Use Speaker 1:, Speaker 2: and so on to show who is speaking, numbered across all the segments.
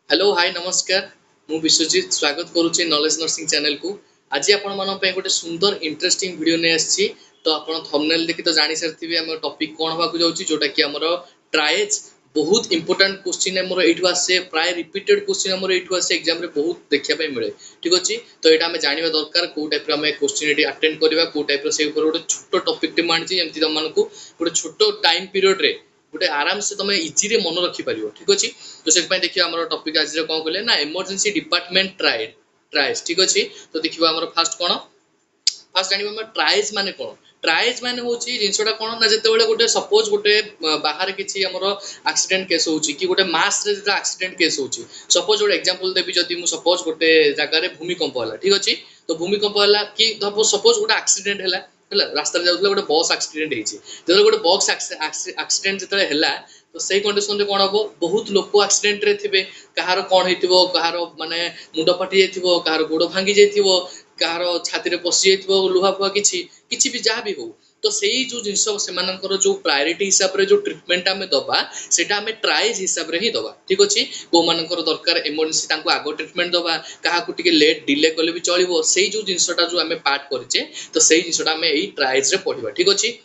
Speaker 1: Hello hi नमस्कार मु विश्वजीत स्वागत करुच्ची नॉलेज नर्सिंग चैनल को। आज आपण मानन पे गोटे सुंदर इंटरेस्टिंग वीडियो ने आछि। तो आपण थंबनेल देखि तो जानि सरथिबे हम टॉपिक कोन होबा को जाउची जोटा कि हमर ट्राइज बहुत इंपोर्टेंट क्वेश्चन हमर एठु आसे प्राय रिपीटेड क्वेश्चन हमर एठु आसे एग्जाम रे बहुत देखिया पे मिले। ठीक अछि तो एटा हम जानिबा दरकार को टाइप रे हम क्वेश्चन एटी अटेंड करबा को टाइप रे से ऊपर गोटे छोटो टॉपिक टे मानची एमति त मानकू गोटे छोटो टाइम पीरियड रे गोटे आराम से तुम इजी रे मन रखि परियो। ठीक अछि तो से देखिए हमर टॉपिक आज रे कोन कहले ना इमरजेंसी डिपार्टमेंट ट्राइज। ठीक अछि तो देखिबा हमर फर्स्ट कोन फर्स्ट जानिबा हम ट्राइज माने कोन। ट्राइज माने होची जिंसटा कोन ना जते बेले गोटे सपोज गोटे बाहर किछि हमर एक्सीडेंट केस होची कि गोटे मास रे जो एक्सीडेंट केस होची सपोज गोटे एग्जांपल देबी जदी मु सपोज गोटे जगह रे भूमिकंप होला। ठीक अछि तो भूमिकंप होला कि सपोज गोटे एक्सीडेंट होला रास्ता जाऊला गोटे बस एक्सीडेंट होइछि जदि गोटे बस एक्सीडेंट जतले हैला तो सही कंडीशन रे कोन हबो बहुत लोक एक्सीडेंट रे थिबे कहार कोन हेतिबो कहार माने मुंड फाटी जाइथिबो कहार गोड़ भांगी जाइथिबो कहार छाती रे पसि जाइथिबो लुहा फुहा किछि भी जहा भी हो तो सेही जो जिंस से मानकर जो प्रायोरिटी हिसाब रे जो ट्रीटमेंट हमें दबा सेटा हमें ट्राइज हिसाब रे ही दबा। ठीक अछि को मानकर दरकार इमरजेंसी तांको आगो ट्रीटमेंट दबा कहा को टिके लेट डिले करले भी चलिबो सेही जो जिंसटा जो हमें पार्ट करचे तो सेही जिंसटा हमें एई ट्राइज रे पढिबा। ठीक अछि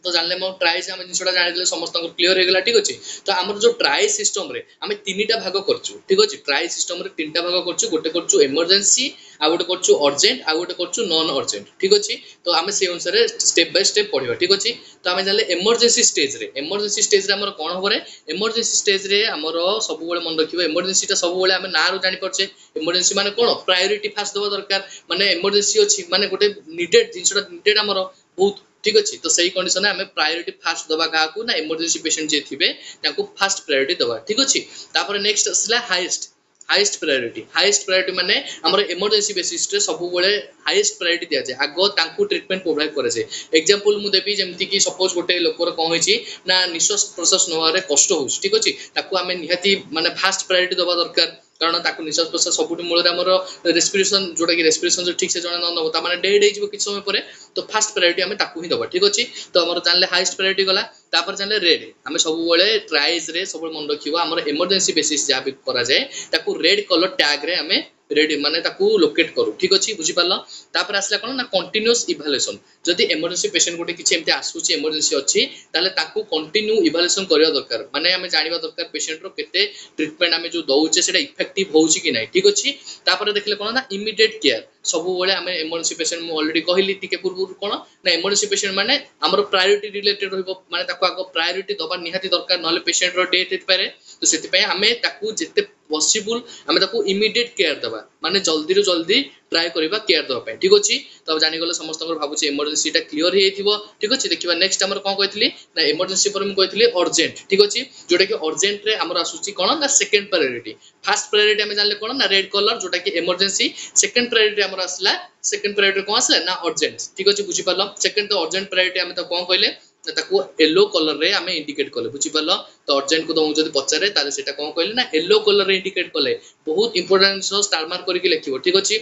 Speaker 1: तो जानले मो ट्राइज हम जिंसटा जानिले समस्त को क्लियर हो गेला। ठीक अछि तो हमर जो ट्राइज सिस्टम रे हमें तीनटा भाग करछु। ठीक अछि ट्राइज सिस्टम रे तीनटा भाग करछु गोटे करछु इमरजेंसी आ गोटे करछु अर्जेंट आ गोटे करछु नॉन अर्जेंट। ठीक अछि तो हमें से अनुसार स्टेप बाय स्टेप पढिबा। ठीक अछि तो हमें जानले इमरजेंसी स्टेज रे हमर कोन होबो रे इमरजेंसी स्टेज रे हमर सब बेले मन रखिबो इमरजेंसी ता सब बेले हमें ना रो जानि परछे इमरजेंसी माने कोन प्रायोरिटी फास्ट दबा दरकार माने इमरजेंसी अछि माने गोटे नीडेड जिंसटा नीडेड हमर बहुत। ठीक अछि तो सही कंडीशन हमें प्रायोरिटी फास्ट दबा काकू ना इमरजेंसी पेशेंट जे थिबे ताकू फास्ट प्रायोरिटी दबा। ठीक अछि तापर नेक्स्ट असला हाईएस्ट प्रायोरिटी माने हमर इमरजेंसी बेसिस रे सब बेले हाईएस्ट प्रायोरिटी दिया जाय आगो तांकू ट्रीटमेंट प्रोवाइड करे जे एग्जांपल मु देबी जेमति कि सपोज गोटे लोकर कोन होइछि ना निश्वास प्रश्वास नवारे कष्ट होउछ। ठीक अछि ताकू हमें निहाती माने फास्ट प्रायोरिटी दबा दरकार कारण ताकू निश्वास प्रश्वास सबुठी मूल हमर रेस्पिरेशन जोटा कि रेस्पिरेशन जो ठीक से जणा न नबो ता माने डेड हेजिबो किछ समय परे तो फास्ट प्रायोरिटी हमें ताकू ही दबा। ठीक अछि तो हमर जानले हाईएस्ट प्रायोरिटी गला तापर जानले रेड हमें सब बेले ट्राइज रे सब मन रखिबो हमर इमरजेंसी बेसिस जा भी करा जाय ताकू रेड कलर टैग रे हमें रेडी माने ताकू लोकेट करू। ठीक अछि बुझि पारला तापर आसला कोन ना कंटीन्यूअस इवैल्यूएशन जदि इमरजेंसी पेशेंट गोटे किछि एमते आसुछि इमरजेंसी अछि ताले ताकू कंटिन्यू इवैल्यूएशन करिया दरकार माने हमें जानिबा दरकार पेशेंट रो केते ट्रीटमेंट हमें जो दउचे सेटा इफेक्टिव होउछि कि नै। ठीक अछि तापर देखले कोन ना इमीडिएट केयर सब बेले हमें इमरजेंसी पेशेंट मु ऑलरेडी कहली टिके पूर्व कोन ना इमरजेंसी पेशेंट माने हमर प्रायोरिटी रिलेटेड रहइबो माने ताकू आगो प्रायोरिटी दबा निहाती दरकार नले पेशेंट रो डेथ हेत पारे तो सेति पय हमें ताकू जेते पॉसिबल हमें ताकू इमीडिएट केयर दबा माने जल्दी रो जल्दी ट्राई करबा केयर दबा पे। ठीक अछि तो जानि गले समस्त को भाबुछि इमरजेंसी टा क्लियर हे थिबो। ठीक अछि देखिबा नेक्स्ट हमर कोन कहथिली ना इमरजेंसी पर हम कहथिली अर्जेंट। ठीक अछि जोटा कि अर्जेंट रे हमर आसुछि कोन ना सेकंड प्रायोरिटी फर्स्ट प्रायोरिटी हमें जानले कोन ना रेड कलर जोटा कि इमरजेंसी सेकंड प्रायोरिटी हमर आसला सेकंड प्रायोरिटी कोन आसला ना अर्जेंट। ठीक अछि बुझि पारलो सेकंड तो अर्जेंट प्रायोरिटी हमें तो कोन कहले ताकू येलो कलर रे हमें इंडिकेट करले बुझि पारलो तो अर्जेंट को तो जदी पचारे ताले सेटा कोन कहले ना येलो कलर रे इंडिकेट करले बहुत इंपोर्टेंट सो स्टार मार्क करके लिखिबो। ठीक अछि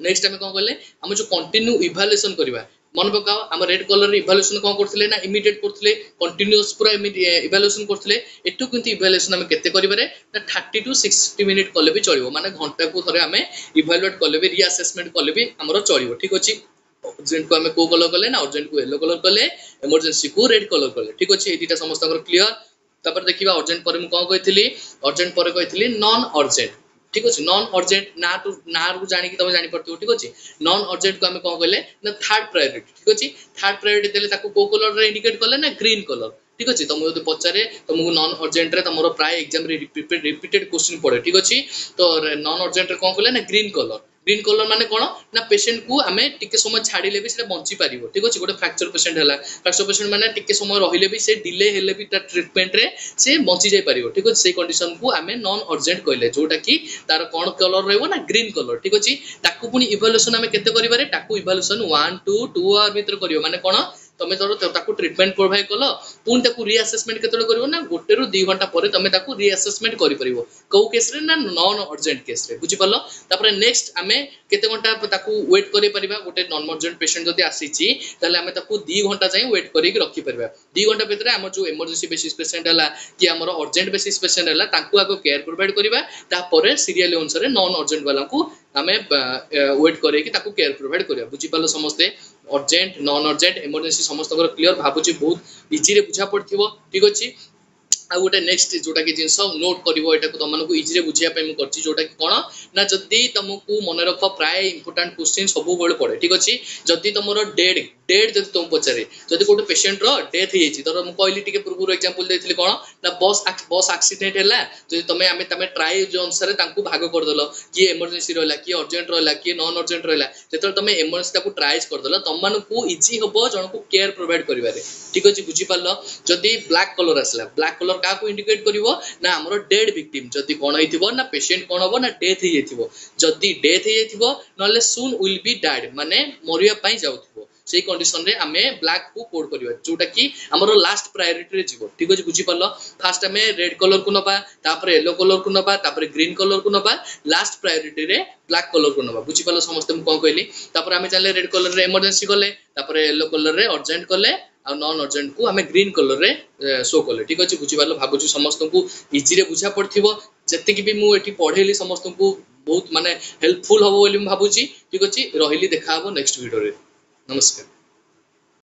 Speaker 1: नेक्स्ट हमें कोन कहले हम जो कंटिन्यू इवैल्यूएशन करबा मन पकाओ हम रेड कलर रे इवैल्यूएशन कोन करथले ना इमीडिएट करथले कंटिन्यूअस पूरा इवैल्यूएशन करथले एटू किंतु इवैल्यूएशन हम केते करिबारे ना 30 टू 60 मिनिट करले भी चलिबो माने घंटा को थरे हमें इवैल्यूएट करले भी रीअसेसमेंट करले भी हमरो चलिबो। ठीक अछि अर्जेंट को हमें को कलर करले ना अर्जेंट को येलो कलर करले इमरजेंसी को रेड कलर करले। ठीक अछि ए दुटा समस्त क्लियर तापर देखिबा अर्जेंट पर हम कोन कहथिली अर्जेंट पर कहथिली नॉन अर्जेंट। ठीक अछि नॉन अर्जेंट ना रु जानि कि तमे जानि परथियो। ठीक अछि नॉन अर्जेंट को हमें कोन कहले ना थर्ड प्रायोरिटी। ठीक अछि थर्ड प्रायोरिटी देले ताको को कलर रे इंडिकेट करले ना ग्रीन कलर। ठीक अछि तुम जदि पचारे तुमको नॉन अर्जेंट रे तमरो प्राय एग्जाम रे रिपीटेड क्वेश्चन पड़े। ठीक अछि तो नॉन अर्जेंट रे कोन कहले ना ग्रीन कलर माने कोन ना पेशेंट को हमें टिके समय छाडिले भी सेटा बंची पारिबो। ठीक अछि गोटे फ्रैक्चर पेशेंट हैला फ्रैक्चर पेशेंट माने टिके समय रहिले भी से डिले हेले भी ट्रीटमेंट रे से बंची जाय पारिबो। ठीक अछि से कंडीशन को हमें नॉन अर्जेंट कहले जोटा कि तार कोन कलर रहबो ना ग्रीन कलर। ठीक अछि ताकू पुनी इवैल्यूएशन हमें केते करिबारे ताकू इवैल्यूएशन 1 टू 2 आवर भीतर करियो माने कोन तमे ताको ट्रीटमेंट प्रोवाइड कलो पुणी ताको रीअसेसमेंट केतले करिवो ना 1 ରୁ 2 घंटा परे तमे ताको रीअसेसमेंट करि परिवो कौ केस रे ना नॉन अर्जेंट केस रे बुझि परलो तापर नेक्स्ट आमे केते घंटा ताको वेट करि परिबा गोटे नॉन अर्जेंट पेशेंट जदी आसीची ताले आमे ताको 2 घंटा जाई वेट करि के रखि परिबा 2 घंटा भितर हमर जो इमरजेंसी बेसिस पेशेंट हला कि हमर अर्जेंट बेसिस पेशेंट हला ताको आगो केयर प्रोवाइड करिबा तापर सीरियल अनुसार नॉन अर्जेंट वाला को आमे वेट करे कि ताको केयर प्रोवाइड करिया बुझि परलो समस्ते अर्जेंट नॉन अर्जेंट इमरजेंसी समस्त क्लियर भाबुची बहुत इजी रे बुझा पड़थिबो ठीक अछि आ गोटे नेक्स्ट जोटा कि जिनस नोट करिवो एटा को तुमको इजी रे बुझिया पे मु करछि जोटा कि कोन ना जदी तुमको मन रख प्राय इंपोर्टेंट क्वेश्चन सब बेले पड़े ठीक अछि जदी तुमरो डेड जदी तुम पचारे जदी कोटे पेशेंट रो डेथ हेछि तर मु कहली टिके पूर्व एग्जांपल देथिली कोन ना बस एक्सीडेंट हैला जदी तमे तमे ट्राई जो अनुसार तांको भाग कर देलो कि इमरजेंसी रहला कि अर्जेंट रहला कि नॉन अर्जेंट रहला जेतर तमे इमरजेंसी ताको ट्राइज कर देलो तम मानको इजी होबो जनको केयर प्रोवाइड करिवारे ठीक अछि बुझि पारलो जदी ब्लैक कलर आसला ब्लैक कलर का को इंडिकेट करिवो ना हमरो डेड विक्टिम जदी कोन होइथिबो ना पेशेंट कोन होबो ना डेथ हे जेथिबो जदी डेथ हे जेथिबो नले सून विल बी डाइड माने मरिया पई जाउथिबो से कंडीशन रे आमे ब्लैक को कोड करिवो जोटा कि हमरो लास्ट प्रायोरिटी रे जीवो ठीक अछि बुझि पारलो फर्स्ट आमे रेड कलर को नबा तापर येलो कलर को नबा तापर ग्रीन कलर को नबा लास्ट प्रायोरिटी रे ब्लैक कलर को नबा बुझि पारलो समस्त मु कोन कहली तापर आमे चले रेड कलर रे इमरजेंसी गले तापर येलो कलर रे अर्जेंट गले आ नॉन अर्जेंट को आमे ग्रीन कलर रे शो कले ठीक अछि बुझि पारलो भाबुछु समस्त को इजी रे बुझा पड़थिबो जत्ते कि भी मु एठी पढेली समस्त को बहुत माने हेल्पफुल होबो बोली मु भाबुची ठीक अछि रहिली देखा हबो नेक्स्ट वीडियो रे नमस्कार।